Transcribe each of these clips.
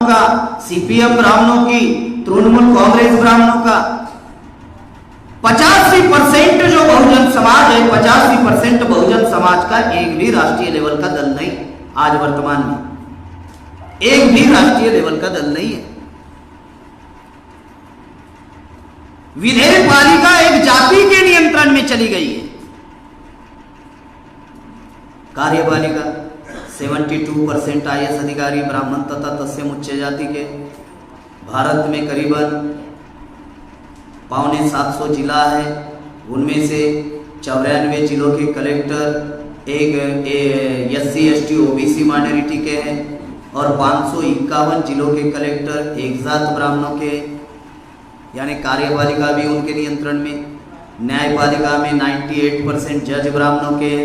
का, सीपीएम ब्राह्मणों की, तृणमूल कांग्रेस ब्राह्मणों का, 85% जो बहुजन समाज है, 85% बहुजन समाज का एक भी राष्ट्रीय लेवल का दल नहीं आज वर्तमान में, एक भी राष्ट्रीय लेवल का दल नहीं है। विधेयक पालिका एक जाति के नियंत्रण में चली गई है। कार्यपालिका 72% IAS अधिकारी ब्राह्मण तथा तत्सम उच्च जाति के। भारत में करीबन 750 जिला है, उनमें से 94 जिलों के कलेक्टर एक SC ST OBC माइनॉरिटी के हैं और 551 जिलों के कलेक्टर एक जात ब्राह्मणों के, यानी कार्यपालिका भी उनके नियंत्रण में। न्यायपालिका में 98% जज ब्राह्मणों के,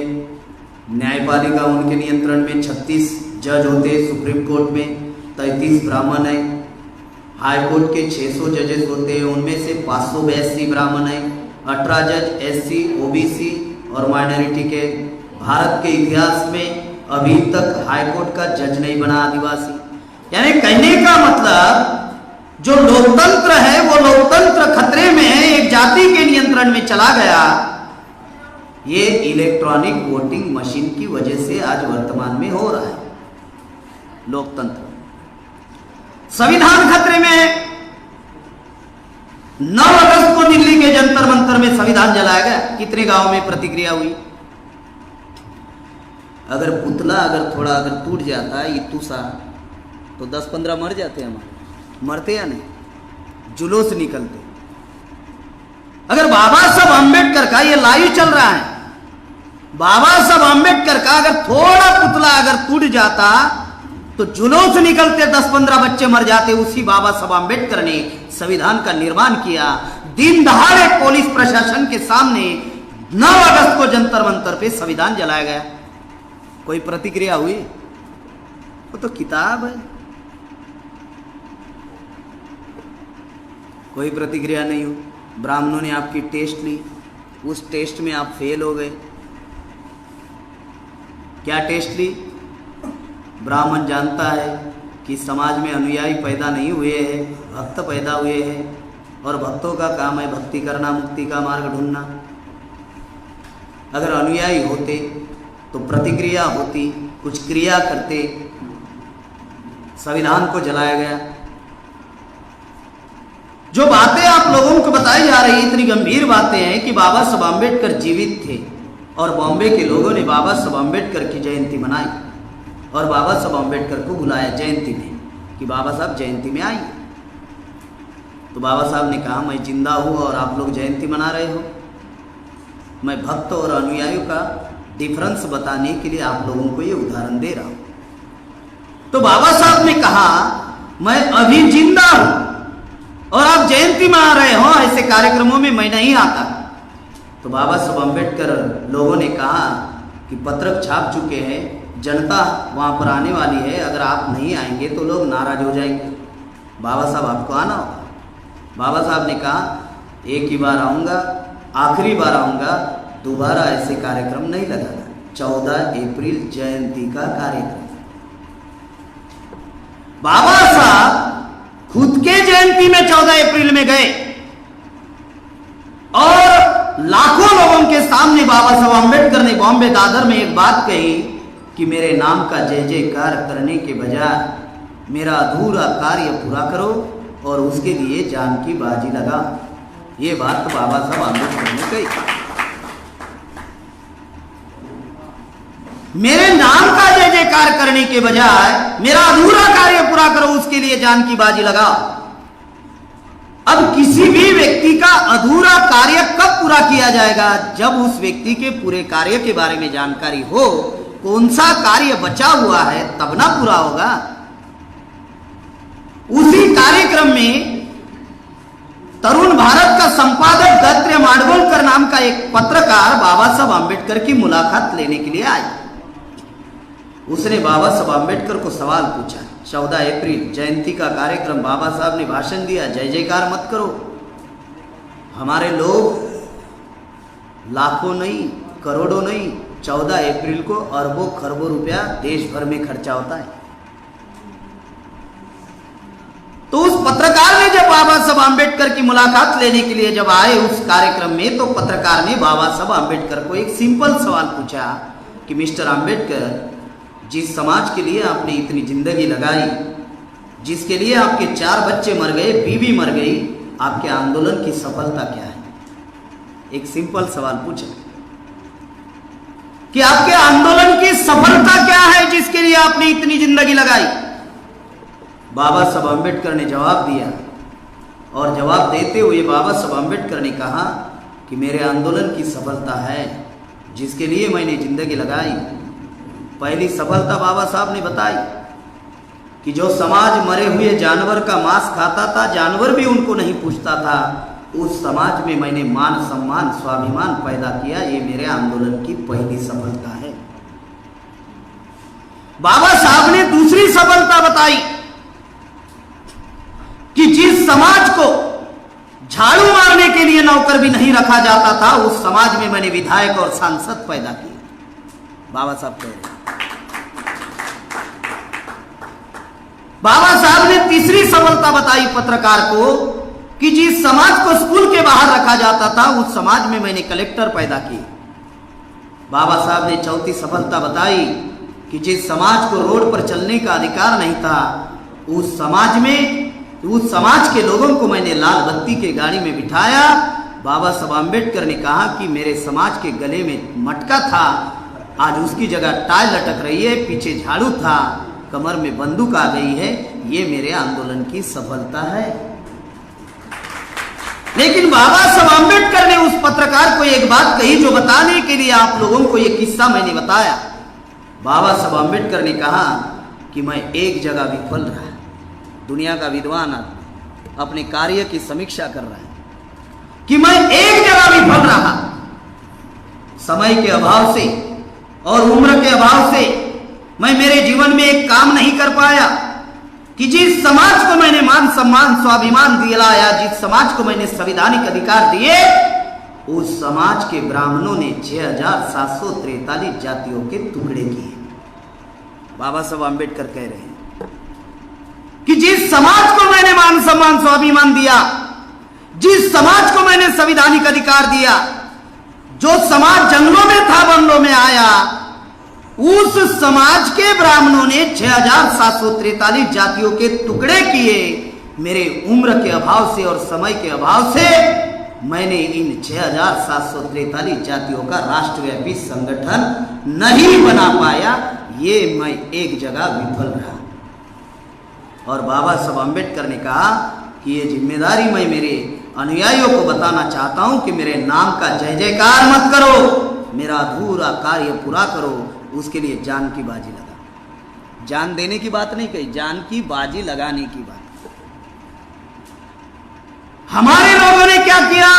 न्यायपालिका उनके नियंत्रण में। 36 जज होते हैं सुप्रीम कोर्ट में, 33 ब्राह्मण है। हाई कोर्ट के 600 जजेस होते हैं, उनमें से 582 ब्राह्मण है, 18 जज SC OBC और माइनॉरिटी के। भारत के इतिहास में अभी तक हाई कोर्ट का जज नहीं बना आदिवासी। यानी कहने का मतलब जो लोकतंत्र है वो लोकतंत्र खतरे में है, एक जाति के नियंत्रण में चला गया। ये इलेक्ट्रॉनिक वोटिंग मशीन की वजह से आज वर्तमान में हो रहा है। लोकतंत्र, संविधान खतरे में है। 9 अगस्त को दिल्ली के जंतर मंतर में संविधान जलाया गया। कितने गांव में प्रतिक्रिया हुई? अगर पुतला थोड़ा टूट जाता है इतू सा तो 10-15 मर जाते हैं हमारे, मरते या नहीं? जुलूस निकलते। अगर बाबा साहब अम्बेडकर का, ये लाइव चल रहा है, बाबा साहब अम्बेडकर का अगर थोड़ा पुतला टूट जाता तो जुलूस निकलते, 10-15 बच्चे मर जाते। उसी बाबा साहब अम्बेडकर ने संविधान का निर्माण किया। दिन दहाड़े पुलिस प्रशासन के सामने 9 अगस्त को जंतर मंतर पे संविधान जलाया गया। कोई प्रतिक्रिया हुई? वो तो किताब है, कोई प्रतिक्रिया नहीं हुई। ब्राह्मणों ने आपकी टेस्ट ली, उस टेस्ट में आप फेल हो गए। क्या टेस्ट ली? ब्राह्मण जानता है कि समाज में अनुयायी पैदा नहीं हुए हैं, भक्त पैदा हुए हैं और भक्तों का काम है भक्ति करना, मुक्ति का मार्ग ढूंढना। अगर अनुयायी होते तो प्रतिक्रिया होती, कुछ क्रिया करते। संविधान को जलाया गया। जो बातें आप लोगों को बताई जा रही इतनी गंभीर बातें हैं कि बाबा साहब अम्बेडकर जीवित थे और बॉम्बे के लोगों ने बाबा साहब अम्बेडकर की जयंती मनाई और बाबा साहब अम्बेडकर को बुलाया जयंती में कि बाबा साहब जयंती में आइए। तो बाबा साहब ने कहा मैं जिंदा हूँ और आप लोग जयंती मना रहे हो। मैं भक्त और अनुयायियों का डिफरेंस बताने के लिए आप लोगों को ये उदाहरण दे रहा हूँ। तो बाबा साहब ने कहा मैं अभी जिंदा हूँ और आप जयंती मना रहे हो, ऐसे कार्यक्रमों में मैं नहीं आता। तो बाबा साहब अम्बेडकर लोगों ने कहा कि पत्रक छाप चुके हैं, जनता वहाँ पर आने वाली है, अगर आप नहीं आएंगे तो लोग नाराज हो जाएंगे। बाबा साहब आपको आना होगा। बाबा साहब ने कहा एक ही बार आऊँगा, आखिरी बार आऊँगा, दोबारा ऐसे कार्यक्रम नहीं लगाना। 14 अप्रैल जयंती का कार्यक्रम। बाबा साहब खुद के जयंती में 14 अप्रैल में गए और लाखों लोगों के सामने बाबा साहब अम्बेडकर ने बॉम्बे दादर में एक बात कही कि मेरे नाम का जय जयकार करने के बजाय मेरा अधूरा कार्य पूरा करो और उसके लिए जान की बाजी लगा। ये बात तो बाबा साहब अम्बेडकर ने कही। मेरे नाम का जय जयकार करने के बजाय मेरा अधूरा कार्य पूरा करो, उसके लिए जान की बाजी लगाओ। अब किसी भी व्यक्ति का अधूरा कार्य कब पूरा किया जाएगा? जब उस व्यक्ति के पूरे कार्य के बारे में जानकारी हो, कौन सा कार्य बचा हुआ है, तब ना पूरा होगा। उसी कार्यक्रम में तरुण भारत का संपादक दत्रेय माडगोलकर नाम का एक पत्रकार बाबा साहब अम्बेडकर की मुलाकात लेने के लिए आया। उसने बाबा साहब अम्बेडकर को सवाल पूछा। 14 अप्रैल जयंती का कार्यक्रम, बाबा साहब ने भाषण दिया, जय जयकार मत करो। हमारे लोग लाखों नहीं, करोड़ों नहीं, 14 अप्रैल को अरबों खरबों रुपया देश भर में खर्चा होता है। पत्रकार ने जब बाबा साहब आम्बेडकर की मुलाकात लेने के लिए जब आए उस कार्यक्रम में, तो पत्रकार ने बाबा साहब आम्बेडकर को एक सिंपल सवाल पूछा कि मिस्टर आम्बेडकर, जिस समाज के लिए आपने इतनी जिंदगी लगाई, जिसके लिए आपके 4 बच्चे मर गए, बीवी मर गई, आपके आंदोलन की सफलता क्या है? एक सिंपल सवाल पूछा कि आपके आंदोलन की सफलता क्या है जिसके लिए आपने इतनी जिंदगी लगाई? बाबा साहब आम्बेडकर ने जवाब दिया, और जवाब देते हुए बाबा साहब आम्बेडकर ने कहा कि मेरे आंदोलन की सफलता है जिसके लिए मैंने जिंदगी लगाई। पहली सफलता बाबा साहब ने बताई कि जो समाज मरे हुए जानवर का मांस खाता था, जानवर भी उनको नहीं पूछता था, उस समाज में मैंने मान सम्मान स्वाभिमान पैदा किया। ये मेरे आंदोलन की पहली सफलता है। बाबा साहब ने दूसरी सफलता बताई कि जिस समाज को झाड़ू मारने के लिए नौकर भी नहीं रखा जाता था, उस समाज में मैंने विधायक और सांसद पैदा किए। बाबा साहब कह रहे। बाबा साहब ने तीसरी सफलता बताई पत्रकार को कि जिस समाज को स्कूल के बाहर रखा जाता था, उस समाज में मैंने कलेक्टर पैदा किए। बाबा साहब ने चौथी सफलता बताई कि जिस समाज को रोड पर चलने का अधिकार नहीं था, उस समाज के लोगों को मैंने लाल बत्ती के गाड़ी में बिठाया। बाबा साहब आम्बेडकर ने कहा कि मेरे समाज के गले में मटका था, आज उसकी जगह टाई लटक रही है, पीछे झाड़ू था, कमर में बंदूक आ गई है। ये मेरे आंदोलन की सफलता है। लेकिन बाबा साहब आम्बेडकर ने उस पत्रकार को एक बात कही जो बताने के लिए आप लोगों को यह किस्सा मैंने बताया। बाबा साहब आम्बेडकर ने कहा कि मैं एक जगह विफल रहा। दुनिया का विद्वान अपने कार्य की समीक्षा कर रहा है कि मैं एक जगह विफल रहा, समय के अभाव से और उम्र के अभाव से मैं मेरे जीवन में एक काम नहीं कर पाया कि जिस समाज को मैंने मान सम्मान स्वाभिमान दिलाया, जिस समाज को मैंने संवैधानिक अधिकार दिए, उस समाज के ब्राह्मणों ने 6743 जातियों के टुकड़े किए। बाबा साहब आम्बेडकर कह रहे हैं कि जिस समाज को मैंने मान सम्मान स्वाभिमान दिया, जिस समाज को मैंने संवैधानिक अधिकार दिया, जो समाज जंगलों में था वनों में आया, उस समाज के ब्राह्मणों ने 6743 जातियों के टुकड़े किए। मेरे उम्र के अभाव से और समय के अभाव से मैंने इन 6743 जातियों का राष्ट्रव्यापी संगठन नहीं बना पाया। ये मैं एक जगह विफल रहा। और बाबा साहब आम्बेडकर ने कहा कि ये जिम्मेदारी मैं मेरे अनुयायियों को बताना चाहता हूं कि मेरे नाम का जय जयकार मत करो, मेरा अधूरा कार्य पूरा करो, उसके लिए जान की बाजी लगा। जान देने की बात नहीं कही, जान की बाजी लगाने की बात। हमारे लोगों ने क्या किया?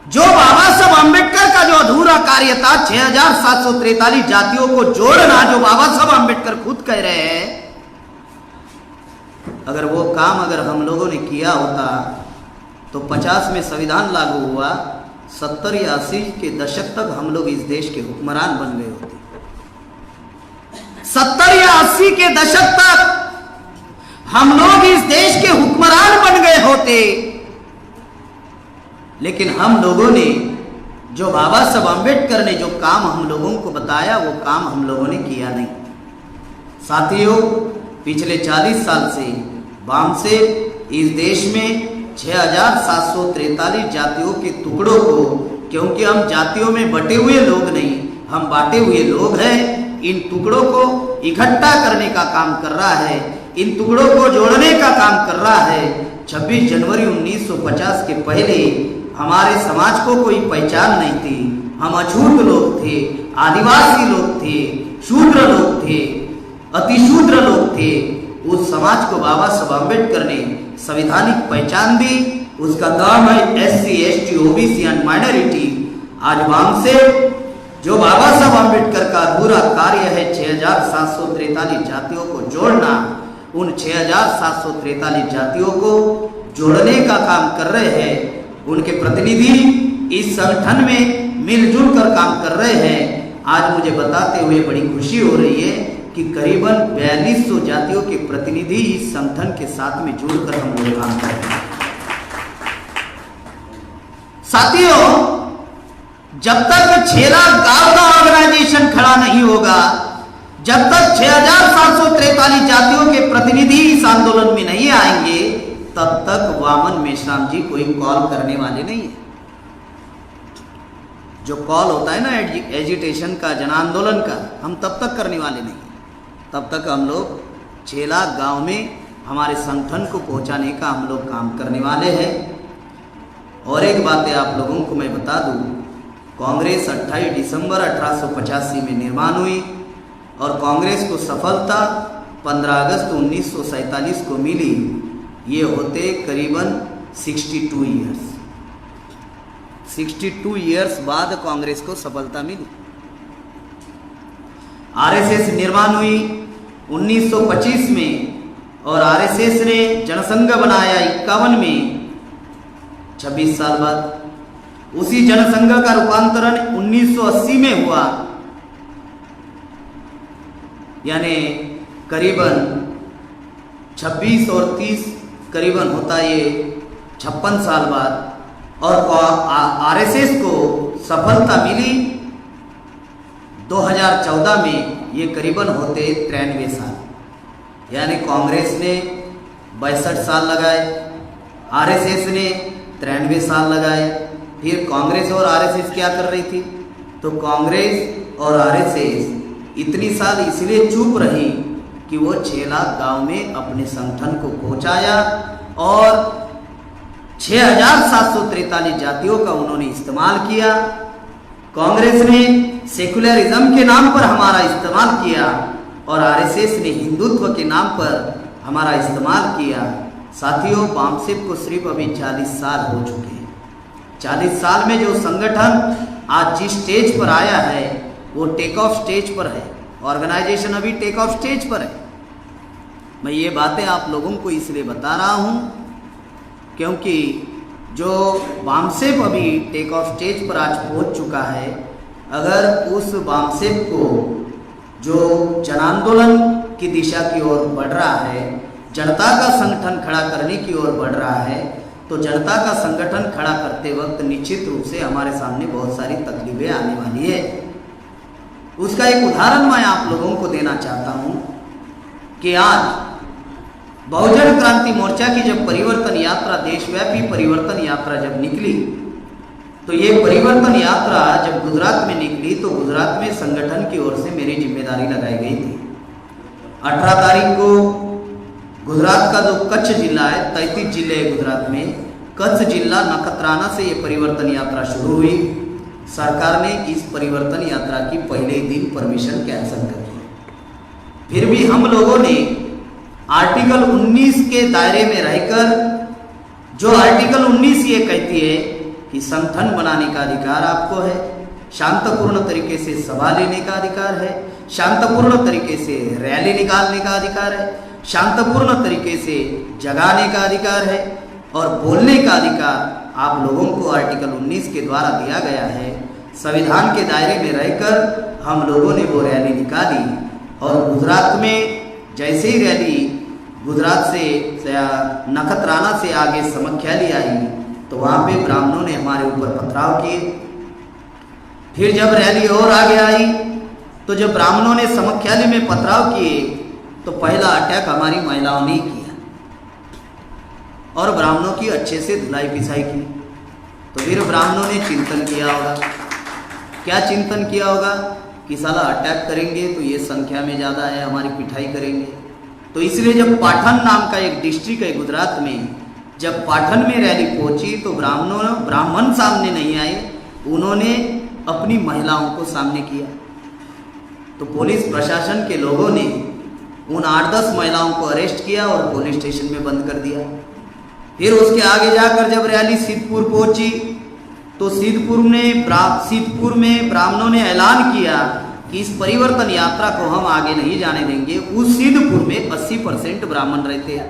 जो बाबा साहब आम्बेडकर का जो अधूरा कार्य था, 6743 जातियों को जोड़ना, जो बाबा साहब आम्बेडकर खुद कह रहे हैं, अगर वो काम अगर हम लोगों ने किया होता तो 50 में संविधान लागू हुआ, 70 या 80 के दशक तक हम लोग इस देश के हुक्मरान बन गए होते। 70 या 80 के दशक तक हम लोग इस देश के हुक्मरान बन गए होते। लेकिन हम लोगों ने, जो बाबा साहब आम्बेडकर ने जो काम हम लोगों को बताया, वो काम हम लोगों ने किया नहीं। साथियों, पिछले 40 साल से वाम से इस देश में 6743 जातियों के टुकड़ों को, क्योंकि हम जातियों में बटे हुए लोग नहीं, हम बांटे हुए लोग हैं, इन टुकड़ों को इकट्ठा करने का काम कर रहा है, इन टुकड़ों को जोड़ने का काम कर रहा है। 26 जनवरी 1950 के पहले हमारे समाज को कोई पहचान नहीं थी। हम अछूत लोग थे, आदिवासी लोग थे, शूद्र लोग थे, अतिशूद्र लोग थे। उस समाज को बाबा साहब आम्बेडकर ने संवैधानिक पहचान दी। उसका नाम है SC, ST, OBC and minority. आज वाम से जो बाबा साहब आम्बेडकर का अधूरा कार्य है 6743 जातियों को जोड़ना, उन 6743 जातियों को जोड़ने का काम कर रहे हैं। उनके प्रतिनिधि इस संगठन में मिलजुल कर काम कर रहे हैं। आज मुझे बताते हुए बड़ी खुशी हो रही है कि करीबन 4200 जातियों के प्रतिनिधि इस संगठन के साथ में जुड़कर हम लोग काम कर रहे हैं। साथियों, जब तक 6 लाख गांव का ऑर्गेनाइजेशन खड़ा नहीं होगा, जब तक 6743 जातियों के प्रतिनिधि इस आंदोलन में नहीं आएंगे, तब तक वामन मेश्राम जी कोई कॉल करने वाले नहीं है। जो कॉल होता है ना एजिटेशन का, जन आंदोलन का, हम तब तक करने वाले नहीं। तब तक हम लोग 6 लाख गांव में हमारे संगठन को पहुंचाने का हम लोग काम करने वाले हैं। और एक बात है आप लोगों को मैं बता दूं, कांग्रेस 28 दिसंबर 1885 में निर्माण हुई और कांग्रेस को सफलता 15 अगस्त 1947 को मिली। ये होते करीबन 62 ईयर्स। 62 ईयर्स बाद कांग्रेस को सफलता मिली। आरएसएस निर्माण हुई 1925 में और आरएसएस ने जनसंघ बनाया 51 में, 26 साल बाद। उसी जनसंघ का रूपांतरण 1980 में हुआ, यानी करीबन 26 और 30 करीबन होता ये 56 साल बाद। और आरएसएस को सफलता मिली 2014 में, ये करीबन होते 93 साल। यानी कांग्रेस ने 62 साल लगाए, आरएसएस ने 93 साल लगाए। फिर कांग्रेस और आरएसएस क्या कर रही थी? तो कांग्रेस और आरएसएस इतनी साल इसलिए चुप रही कि वो 6 लाख गांव में अपने संगठन को पहुंचाया और 6743 जातियों का उन्होंने इस्तेमाल किया। कांग्रेस ने सेकुलरिज्म के नाम पर हमारा इस्तेमाल किया और आरएसएस ने हिंदुत्व के नाम पर हमारा इस्तेमाल किया। साथियों, बामसेप को सिर्फ अभी 40 साल हो चुके हैं। 40 साल में जो संगठन आज जिस स्टेज पर आया है वो टेक ऑफ स्टेज पर है। ऑर्गेनाइजेशन अभी टेक ऑफ स्टेज पर है। मैं ये बातें आप लोगों को इसलिए बता रहा हूँ क्योंकि जो बामसेप अभी टेक ऑफ स्टेज पर आज पहुँच चुका है, अगर उस बामसेप को जो जन आंदोलन की दिशा की ओर बढ़ रहा है, जनता का संगठन खड़ा करने की ओर बढ़ रहा है, तो जनता का संगठन खड़ा करते वक्त निश्चित रूप से हमारे सामने बहुत सारी तकलीफें आने वाली है। उसका एक उदाहरण मैं आप लोगों को देना चाहता हूं कि आज बहुजन क्रांति मोर्चा की जब परिवर्तन यात्रा, देशव्यापी परिवर्तन यात्रा जब निकली, तो ये परिवर्तन यात्रा जब गुजरात में निकली तो गुजरात में संगठन की ओर से मेरी जिम्मेदारी लगाई गई थी। 18 तारीख को गुजरात का जो कच्छ जिला है, 33 जिले हैं गुजरात में, कच्छ जिला नखत्राना से ये परिवर्तन यात्रा शुरू हुई। सरकार ने इस परिवर्तन यात्रा की पहले ही दिन परमिशन कैंसिल कर दी। फिर भी हम लोगों ने आर्टिकल 19 के दायरे में रहकर, जो आर्टिकल 19 ये कहती है कि संगठन बनाने का अधिकार आपको है, शांतपूर्ण तरीके से सभा लेने का अधिकार है, शांतपूर्ण तरीके से रैली निकालने का अधिकार है, शांतपूर्ण तरीके से जगाने का अधिकार है और बोलने का अधिकार आप लोगों को आर्टिकल 19 के द्वारा दिया गया है। संविधान के दायरे में रहकर हम लोगों ने वो रैली निकाली और गुजरात में जैसे ही रैली गुजरात से नखत्राना से आगे समख्याली आई तो वहाँ पे ब्राह्मणों ने हमारे ऊपर पथराव किए। फिर जब रैली और आगे आई तो जब ब्राह्मणों ने समख्याली में पथराव किए तो पहला अटैक हमारी महिलाओं ने किया और ब्राह्मणों की अच्छे से धुलाई पिसाई की। तो फिर ब्राह्मणों ने चिंतन किया होगा, क्या चिंतन किया होगा कि साला अटैक करेंगे तो ये संख्या में ज़्यादा है, हमारी पिटाई करेंगे। तो इसलिए जब पाटन नाम का एक डिस्ट्रिक्ट है गुजरात में, जब पाटन में रैली पहुंची तो ब्राह्मण सामने नहीं आए, उन्होंने अपनी महिलाओं को सामने किया। तो पुलिस प्रशासन के लोगों ने उन 8-10 महिलाओं को अरेस्ट किया और पुलिस स्टेशन में बंद कर दिया। फिर उसके आगे जाकर जब रैली सिद्धपुर पहुंची तो सिद्धपुर में ब्राह्मणों ने ऐलान किया कि इस परिवर्तन यात्रा को हम आगे नहीं जाने देंगे। उस सिद्धपुर में 80% ब्राह्मण रहते हैं।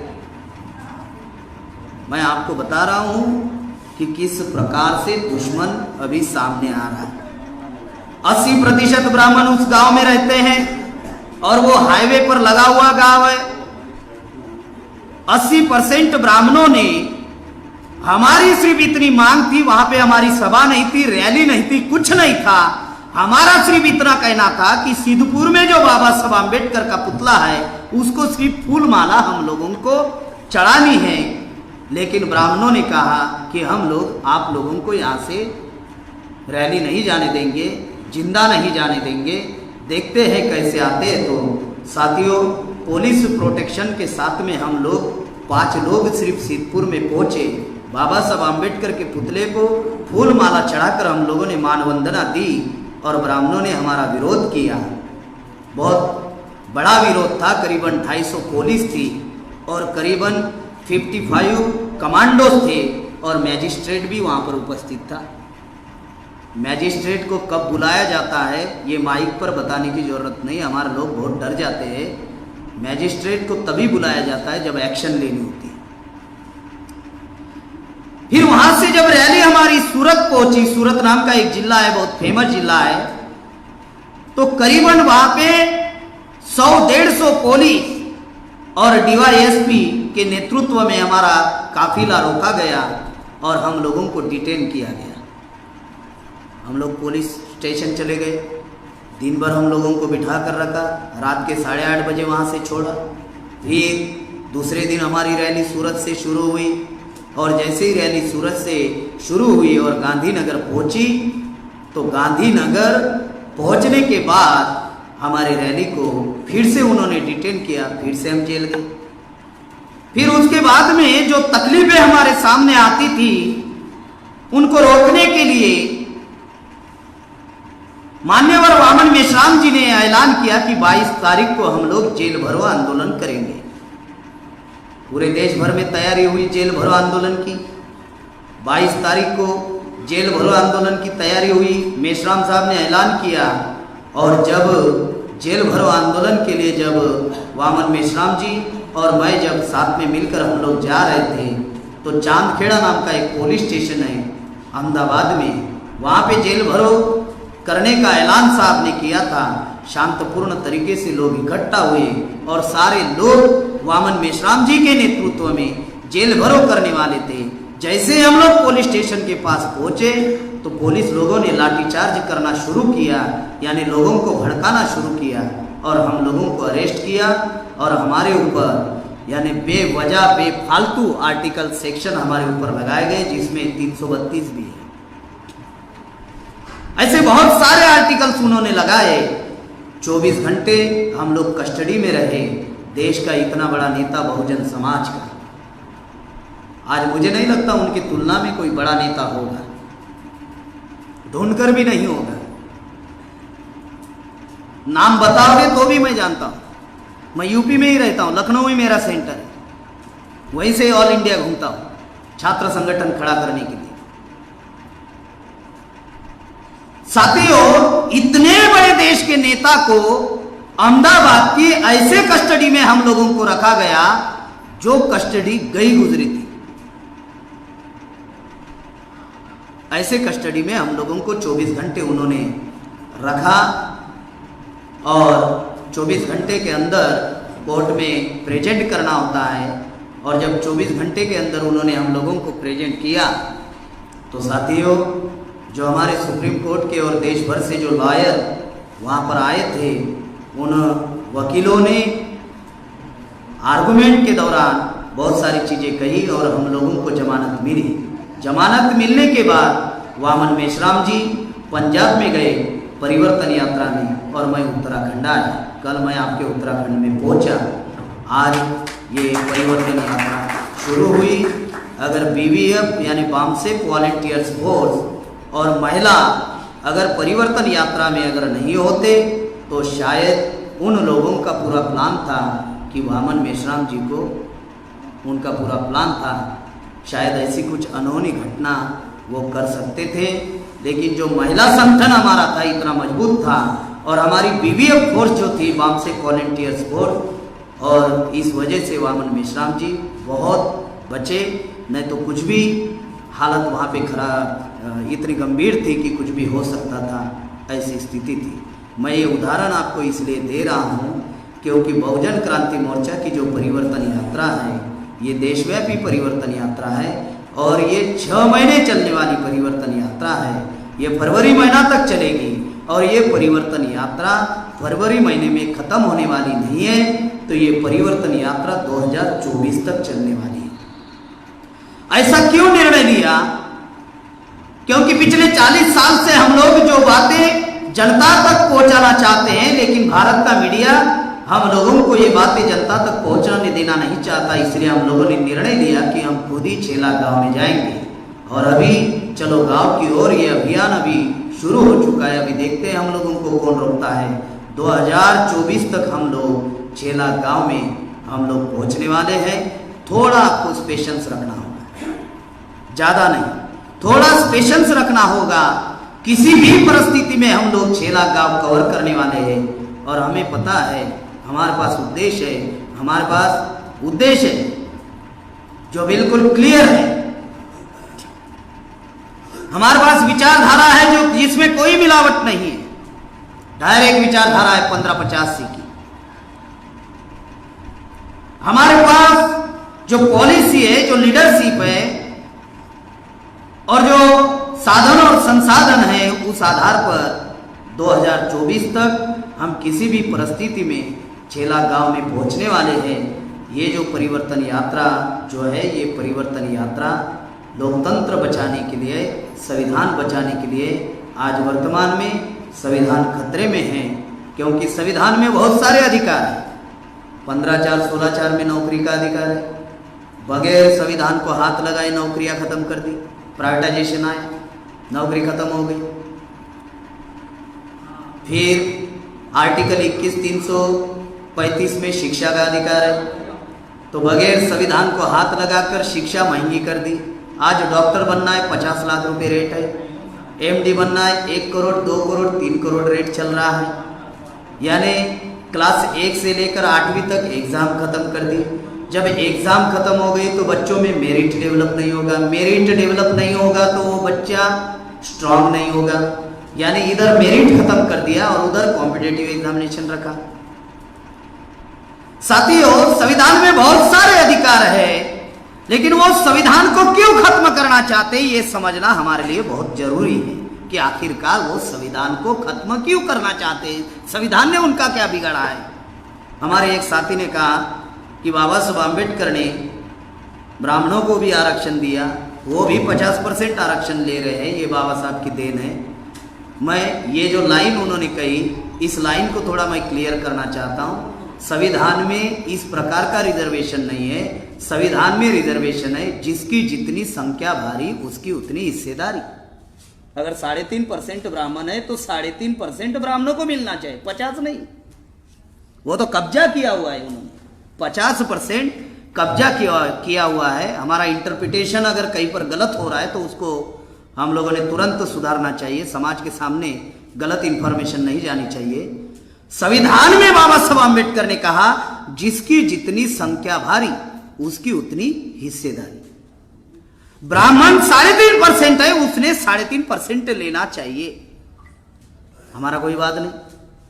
मैं आपको बता रहा हूं कि किस प्रकार से दुश्मन अभी सामने आ रहा है। 80% ब्राह्मण उस गांव में रहते हैं और वो हाईवे पर लगा हुआ गांव है। 80% ब्राह्मणों ने, हमारी सिर्फ इतनी मांग थी, वहां पे हमारी सभा नहीं थी, रैली नहीं थी, कुछ नहीं था। हमारा सिर्फ इतना कहना था कि सिद्धपुर में जो बाबा साहब आम्बेडकर का पुतला है उसको सिर्फ फूल माला हम लोगों को चढ़ानी है। लेकिन ब्राह्मणों ने कहा कि हम लोग आप लोगों को यहाँ से रैली नहीं जाने देंगे, जिंदा नहीं जाने देंगे, देखते हैं कैसे आते हैं। तो साथियों, पुलिस प्रोटेक्शन के साथ में हम लोग 5 लोग सिर्फ सिद्धपुर में पहुंचे। बाबा साहब आम्बेडकर के पुतले को फूल माला चढ़ाकर हम लोगों ने मानवंदना दी और ब्राह्मणों ने हमारा विरोध किया। बहुत बड़ा विरोध था, करीबन 250 पुलिस थी और करीबन 55 कमांडोज थे और मैजिस्ट्रेट भी वहाँ पर उपस्थित था। मैजिस्ट्रेट को कब बुलाया जाता है ये माइक पर बताने की ज़रूरत नहीं, हमारे लोग बहुत डर जाते हैं। मैजिस्ट्रेट को तभी बुलाया जाता है जब एक्शन लेनी होती है। फिर वहां से जब रैली हमारी सूरत पहुंची, सूरत नाम का एक जिला है, बहुत फेमस जिला है, तो करीबन वहां पे 100-150 पुलिस और डीवाईएसपी के नेतृत्व में हमारा काफिला रोका गया और हम लोगों को डिटेन किया गया। हम लोग पुलिस स्टेशन चले गए, दिन भर हम लोगों को बिठा कर रखा, रात के 8:30 बजे वहाँ से छोड़ा। फिर दूसरे दिन हमारी रैली सूरत से शुरू हुई और जैसे ही रैली सूरत से शुरू हुई और गांधीनगर पहुंची, तो गांधीनगर पहुंचने के बाद हमारी रैली को फिर से उन्होंने डिटेन किया, फिर से हम जेल गए। फिर उसके बाद में जो तकलीफें हमारे सामने आती थी उनको रोकने के लिए मान्यवर वामन मेश्राम जी ने ऐलान किया कि 22 तारीख को हम लोग जेल भरो आंदोलन करेंगे। पूरे देश भर में तैयारी हुई जेल भरो आंदोलन की। 22 तारीख को जेल भरो आंदोलन की तैयारी हुई, मेश्राम साहब ने ऐलान किया। और जब जेल भरो आंदोलन के लिए जब वामन मेश्राम जी और मैं जब साथ में मिलकर हम लोग जा रहे थे, तो चांदखेड़ा नाम का एक पुलिस स्टेशन है अहमदाबाद में, वहाँ पे जेल भरो करने का ऐलान साहब ने किया था। शांतपूर्ण तरीके से लोग इकट्ठा हुए और सारे लोग वामन मेश्राम जी के नेतृत्व में जेल भरो करने वाले थे। जैसे हम लोग पुलिस स्टेशन के पास पहुंचे तो पुलिस लोगों ने लाठीचार्ज करना शुरू किया, यानी लोगों को भड़काना शुरू किया और हम लोगों को अरेस्ट किया और हमारे ऊपर यानी बेवजह बेफालतू आर्टिकल सेक्शन हमारे ऊपर लगाए गए, जिसमें 332 भी है। ऐसे बहुत सारे आर्टिकल्स उन्होंने लगाए। 24 घंटे हम लोग कस्टडी में रहे। देश का इतना बड़ा नेता, बहुजन समाज का, आज मुझे नहीं लगता उनकी तुलना में कोई बड़ा नेता होगा, ढूंढकर भी नहीं होगा। नाम बताओगे तो भी मैं जानता हूं। मैं यूपी में ही रहता हूं, लखनऊ में मेरा सेंटर है, वहीं से ऑल इंडिया घूमता हूं छात्र संगठन खड़ा करने के लिए। साथियों, इतने बड़े देश के नेता को अहमदाबाद की ऐसे कस्टडी में हम लोगों को रखा गया जो कस्टडी गई गुजरी थी। ऐसे कस्टडी में हम लोगों को 24 घंटे उन्होंने रखा और 24 घंटे के अंदर कोर्ट में प्रेजेंट करना होता है। और जब 24 घंटे के अंदर उन्होंने हम लोगों को प्रेजेंट किया तो साथियों, जो हमारे सुप्रीम कोर्ट के और देश भर से जो लॉयर वहाँ पर आए थे, उन वकीलों ने आर्गुमेंट के दौरान बहुत सारी चीज़ें कही और हम लोगों को जमानत मिली। जमानत मिलने के बाद वामन मेश्राम जी पंजाब में गए परिवर्तन यात्रा में और मैं उत्तराखंड आया। कल मैं आपके उत्तराखंड में पहुंचा। आज ये परिवर्तन यात्रा शुरू हुई। अगर बीवीएफ यानी बामसेफ वॉलंटियर्स फोर्स और महिला अगर परिवर्तन यात्रा में अगर नहीं होते तो शायद उन लोगों का पूरा प्लान था कि वामन मेश्राम जी को, उनका पूरा प्लान था, शायद ऐसी कुछ अनहोनी घटना वो कर सकते थे। लेकिन जो महिला संगठन हमारा था इतना मजबूत था और हमारी बीवीएफ फोर्स जो थी, बामसेफ वॉलंटियर्स फोर्स, और इस वजह से वामन मेश्राम जी बहुत बचे, नहीं तो कुछ भी हालत वहाँ पे खराब इतनी गंभीर थी कि कुछ भी हो सकता था, ऐसी स्थिति थी। मैं ये उदाहरण आपको इसलिए दे रहा हूँ क्योंकि बहुजन क्रांति मोर्चा की जो परिवर्तन यात्रा है ये देशव्यापी परिवर्तन यात्रा है और ये 6 महीने चलने वाली परिवर्तन यात्रा है। ये फरवरी महीना तक चलेगी और ये परिवर्तन यात्रा फरवरी महीने में खत्म होने वाली नहीं है, तो ये परिवर्तन यात्रा 2024 तक चलने वाली है। ऐसा क्यों निर्णय लिया? क्योंकि पिछले 40 साल से हम लोग जो बातें जनता तक पहुंचाना चाहते हैं, लेकिन भारत का मीडिया हम लोगों को ये बातें जनता तक पहुंचाने देना नहीं चाहता, इसलिए हम लोगों ने निर्णय लिया कि हम खुद ही छेला गांव में जाएंगे। और अभी चलो गांव की ओर ये अभियान अभी शुरू हो चुका है। अभी देखते हैं हम लोगों को कौन रोकता है। 2024 तक हम लोग छेला गांव में हम लोग पहुंचने वाले हैं। थोड़ा कुछ पेशेंस रखना होगा, ज़्यादा नहीं, थोड़ा पेशेंस रखना होगा। किसी भी परिस्थिति में हम लोग छेला गांव कवर करने वाले हैं और हमें पता है हमारे पास उद्देश्य है, हमारे पास उद्देश्य है जो बिल्कुल क्लियर है। हमारे पास विचारधारा है जो जिसमें कोई मिलावट नहीं है। डायरेक्ट विचारधारा है 1585 की। हमारे पास जो पॉलिसी है, जो लीडरशिप है और जो साधन और संसाधन है, उस आधार पर 2024 तक हम किसी भी परिस्थिति में छेला गांव में पहुंचने वाले हैं। ये जो परिवर्तन यात्रा जो है, ये परिवर्तन यात्रा लोकतंत्र बचाने के लिए, संविधान बचाने के लिए आज वर्तमान में संविधान खतरे में है, क्योंकि संविधान में बहुत सारे अधिकार हैं। 15(4), 16(4) में नौकरी का अधिकार है। बगैर संविधान को हाथ लगाए नौकरियां खत्म कर दी, प्राइवेटाइजेशन आया, नौकरी खत्म हो गई। फिर आर्टिकल 21 335 में शिक्षा का अधिकार है, तो बगैर संविधान को हाथ लगाकर शिक्षा महंगी कर दी। आज डॉक्टर बनना है 50 लाख रुपए रेट है, एमडी बनना है 1 करोड़ 2 करोड़ 3 करोड़ रेट चल रहा है। यानी क्लास 1 से लेकर 8वीं तक एग्जाम खत्म कर दी। जब एग्जाम खत्म हो गई तो बच्चों में मेरिट डेवलप नहीं होगा, मेरिट डेवलप नहीं होगा तो वो बच्चा स्ट्रांग नहीं होगा। यानी इधर मेरिट खत्म कर दिया और उधर कॉम्पिटेटिव एग्जामिनेशन रखा। साथियों, संविधान में बहुत सारे अधिकार है, लेकिन वो संविधान को क्यों खत्म करना चाहते हैं ये समझना हमारे लिए बहुत जरूरी है कि आखिरकार वो संविधान को खत्म क्यों करना चाहते हैं, संविधान ने उनका क्या बिगाड़ा है। हमारे एक साथी ने कहा कि बाबा साहब आम्बेडकर ने ब्राह्मणों को भी आरक्षण दिया, वो भी 50% आरक्षण ले रहे हैं, ये बाबा साहब की देन है। मैं ये जो लाइन उन्होंने कही, इस लाइन को थोड़ा मैं क्लियर करना चाहता हूँ। संविधान में इस प्रकार का रिजर्वेशन नहीं है। संविधान में रिजर्वेशन है जिसकी जितनी संख्या भारी उसकी उतनी हिस्सेदारी। अगर 3.5% ब्राह्मण है तो 3.5% ब्राह्मणों को मिलना चाहिए, 50 नहीं। वो तो कब्जा किया हुआ है उन्होंने, 50% कब्जा किया हुआ है। हमारा इंटरप्रिटेशन अगर कहीं पर गलत हो रहा है तो उसको हम लोगों ने तुरंत सुधारना चाहिए। समाज के सामने गलत इंफॉर्मेशन नहीं जानी चाहिए। संविधान में बाबा साहब आम्बेडकर ने कहा जिसकी जितनी संख्या भारी उसकी उतनी हिस्सेदारी। ब्राह्मण 3.5% है, उसने 3.5% लेना चाहिए। हमारा कोई बात नहीं,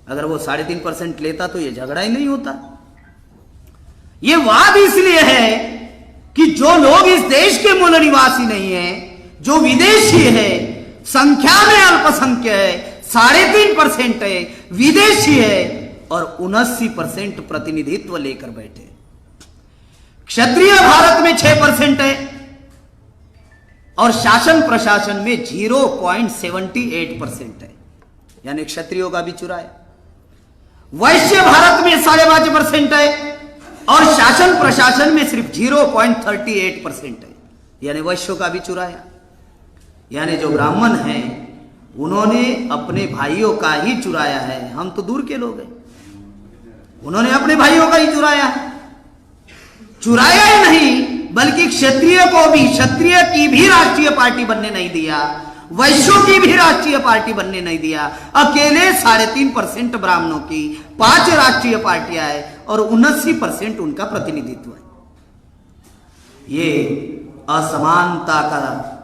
अगर वो 3.5% लेता तो ये झगड़ा ही नहीं होता। ये वाद इसलिए है कि जो लोग इस देश के मूल निवासी नहीं है, जो विदेशी है, संख्या में अल्पसंख्यक है, 3.5% है, विदेशी है और 79% प्रतिनिधित्व लेकर बैठे। क्षत्रिय भारत में 6% है और शासन प्रशासन में 0.78% है, यानी क्षत्रियों का भी चुराया। वैश्य भारत में 5.5% है और शासन प्रशासन में सिर्फ 0.38% है, यानी वैश्यों का भी चुराया। यानी जो ब्राह्मण हैं उन्होंने अपने भाइयों का ही चुराया है। हम तो दूर के लोग हैं, उन्होंने अपने भाइयों का ही चुराया है। चुराया ही नहीं बल्कि क्षत्रिय को भी, क्षत्रिय की भी राष्ट्रीय पार्टी बनने नहीं दिया, वैश्यों की भी राष्ट्रीय पार्टी बनने नहीं दिया। अकेले 3.5% ब्राह्मणों की 5 राष्ट्रीय पार्टियां है और 79% उनका प्रतिनिधित्व है। ये असमानता का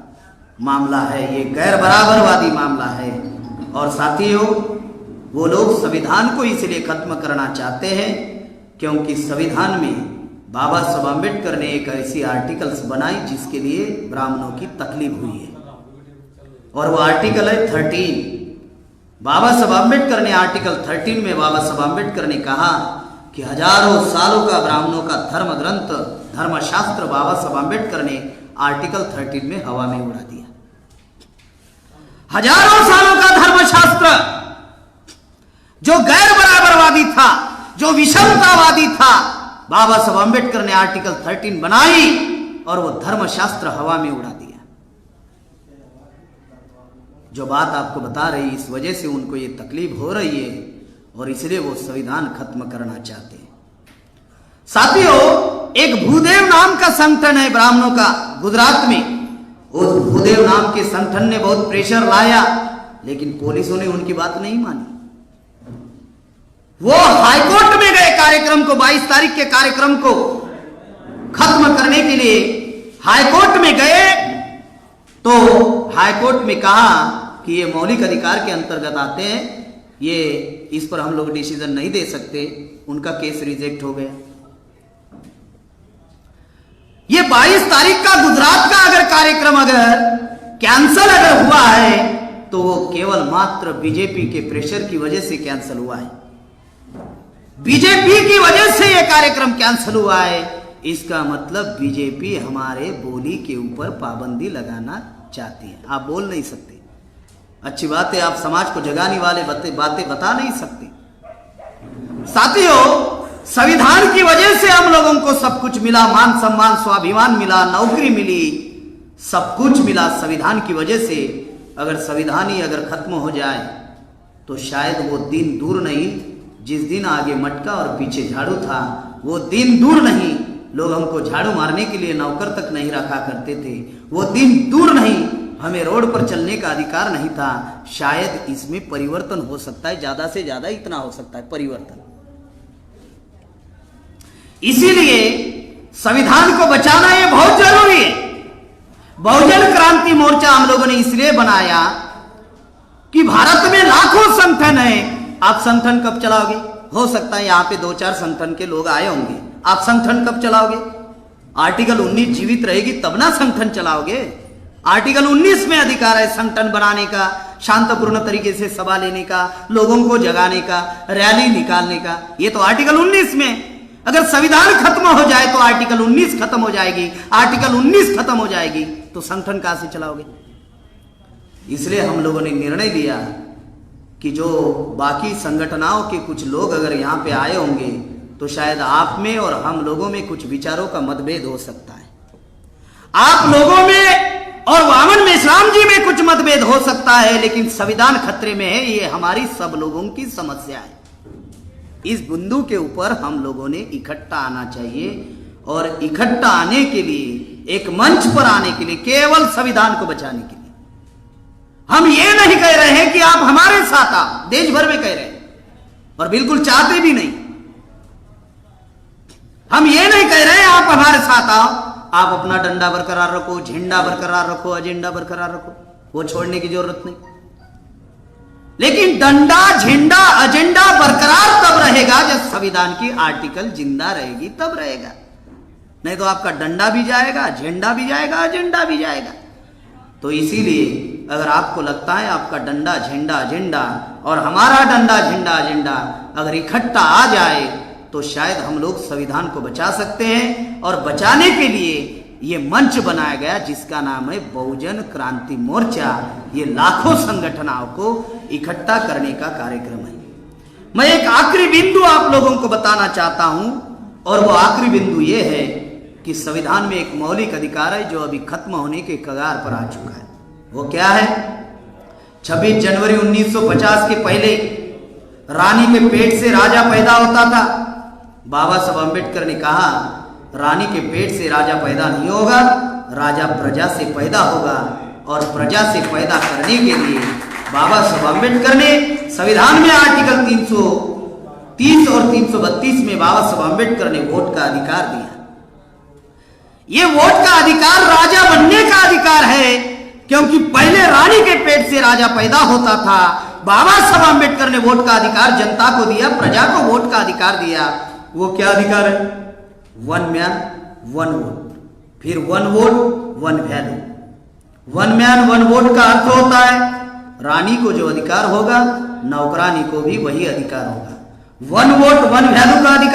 मामला है, ये गैर बराबरवादी मामला है। और साथियों, वो लोग संविधान को इसलिए खत्म करना चाहते हैं क्योंकि संविधान में बाबा साहब आम्बेडकर ने एक ऐसी आर्टिकल्स बनाई जिसके लिए ब्राह्मणों की तकलीफ हुई है, और वो आर्टिकल है 13। बाबा साहब आम्बेडकर ने आर्टिकल 13 में बाबा साहब आम्बेडकर ने कहा कि हजारों सालों का ब्राह्मणों का धर्म ग्रंथ धर्मशास्त्र बाबा साहब आम्बेडकर ने आर्टिकल 13 में हवा में उड़ा दिया। हजारों सालों का धर्मशास्त्र जो गैर बराबरवादी था, जो विषमतावादी था, बाबा साहब आम्बेडकर ने आर्टिकल 13 बनाई और वो धर्मशास्त्र हवा में उड़ा दिया। जो बात आपको बता रही, इस वजह से उनको ये तकलीफ हो रही है और इसलिए वो संविधान खत्म करना चाहते हैं। साथियों, एक भूदेव नाम का संगठन है ब्राह्मणों का गुजरात में। उस भूदेव नाम के संगठन ने बहुत प्रेशर लाया, लेकिन पुलिसों ने उनकी बात नहीं मानी। वो हाईकोर्ट में गए कार्यक्रम को, 22 तारीख के कार्यक्रम को खत्म करने के लिए हाईकोर्ट में गए, तो हाईकोर्ट में कहा कि ये मौलिक अधिकार के अंतर्गत आते हैं, ये इस पर हम लोग डिसीजन नहीं दे सकते। उनका केस रिजेक्ट हो गया। ये 22 तारीख का गुजरात का अगर कार्यक्रम अगर कैंसल अगर हुआ है तो वो केवल मात्र बीजेपी के प्रेशर की वजह से कैंसल हुआ है। बीजेपी की वजह से ये कार्यक्रम कैंसल हुआ है। इसका मतलब बीजेपी हमारे बोली के ऊपर पाबंदी लगाना चाहती है। आप बोल नहीं सकते, अच्छी बात है, आप समाज को जगाने वाले बातें बता नहीं सकते। साथियों, संविधान की वजह से हम लोगों को सब कुछ मिला, मान सम्मान स्वाभिमान मिला, नौकरी मिली, सब कुछ मिला संविधान की वजह से। अगर संविधान ही अगर खत्म हो जाए तो शायद वो दिन दूर नहीं, जिस दिन आगे मटका और पीछे झाड़ू था, वो दिन दूर नहीं। लोग हमको झाड़ू मारने के लिए नौकर तक नहीं रखा करते थे, वो दिन दूर नहीं। हमें रोड पर चलने का अधिकार नहीं था। शायद इसमें परिवर्तन हो सकता है, ज्यादा से ज्यादा इतना हो सकता है परिवर्तन। इसीलिए संविधान को बचाना ये बहुत जरूरी है। बहुजन क्रांति मोर्चा हम लोगों ने इसलिए बनाया कि भारत में लाखों संगठन है। आप संगठन कब चलाओगे? हो सकता है यहां पे 2-4 संगठन के लोग आए होंगे। आप संगठन कब चलाओगे? आर्टिकल 19 जीवित रहेगी तब ना संगठन चलाओगे। आर्टिकल 19 में अधिकार है संगठन बनाने का, शांतपूर्ण तरीके से सभा लेने का, लोगों को जगाने का, रैली निकालने का। ये तो आर्टिकल 19 में। अगर संविधान खत्म हो जाए तो आर्टिकल 19 खत्म हो जाएगी। आर्टिकल 19 खत्म हो जाएगी तो संगठन कहां से चलाओगे? इसलिए हम लोगों ने निर्णय लिया कि जो बाकी संगठनों के कुछ लोग अगर यहां पे आए होंगे तो शायद आप में और हम लोगों में कुछ विचारों का मतभेद हो सकता है। आप लोगों में और वामन मेश्राम जी में कुछ मतभेद हो सकता है, लेकिन संविधान खतरे में है, ये हमारी सब लोगों की समस्या है। इस बिंदु के ऊपर हम लोगों ने इकट्ठा आना चाहिए, और इकट्ठा आने के लिए, एक मंच पर आने के लिए, केवल संविधान को बचाने के लिए। हम ये नहीं कह रहे हैं कि आप हमारे साथ आओ, देश भर में कह रहे हैं, और बिल्कुल चाहते भी नहीं। हम ये नहीं कह रहे हैं आप हमारे साथ आओ, आप अपना डंडा बरकरार रखो, झंडा बरकरार रखो, एजेंडा बरकरार रखो, वो छोड़ने की जरूरत नहीं। लेकिन डंडा, झंडा, एजेंडा बरकरार तब रहेगा जब संविधान की आर्टिकल जिंदा रहेगी, तब रहेगा। नहीं तो आपका डंडा भी जाएगा, झंडा भी जाएगा, एजेंडा भी जाएगा। तो इसीलिए अगर आपको लगता है आपका डंडा, झंडा, एजेंडा और हमारा डंडा, झंडा, एजेंडा अगर इकट्ठा आ जाए तो शायद हम लोग संविधान को बचा सकते हैं। और बचाने के लिए ये मंच बनाया गया जिसका नाम है बहुजन क्रांति मोर्चा। ये लाखों संगठनों को इकट्ठा करने का कार्यक्रम है। मैं एक आखिरी बिंदु आप लोगों को बताना चाहता हूं, और वो आखिरी बिंदु ये है कि संविधान में एक मौलिक अधिकार है जो अभी खत्म होने के कगार पर आ चुका है। वो क्या है? 26 जनवरी 1950 के पहले रानी के पेट से राजा पैदा होता था। बाबा साहब आम्बेडकर ने कहा रानी के पेट से राजा पैदा नहीं होगा, राजा प्रजा से पैदा होगा। और प्रजा से पैदा करने के लिए बाबा साहब आम्बेडकर ने संविधान में आर्टिकल 330 और 332 में बाबा साहब आम्बेडकर ने वोट का अधिकार दिया। ये वोट का अधिकार राजा बनने का अधिकार है, क्योंकि पहले रानी के पेट से राजा पैदा होता था। बाबा साहब आम्बेडकर ने वोट का अधिकार जनता को दिया, प्रजा को वोट का अधिकार दिया। वो क्या अधिकार है? वन मैन वन वोट, फिर one vote one value. One man one vote का अर्थ होता है रानी को जो अधिकार होगा नौकरानी को भी वही अधिकार होगा। वन वोट वन वैल्यू का अधिकार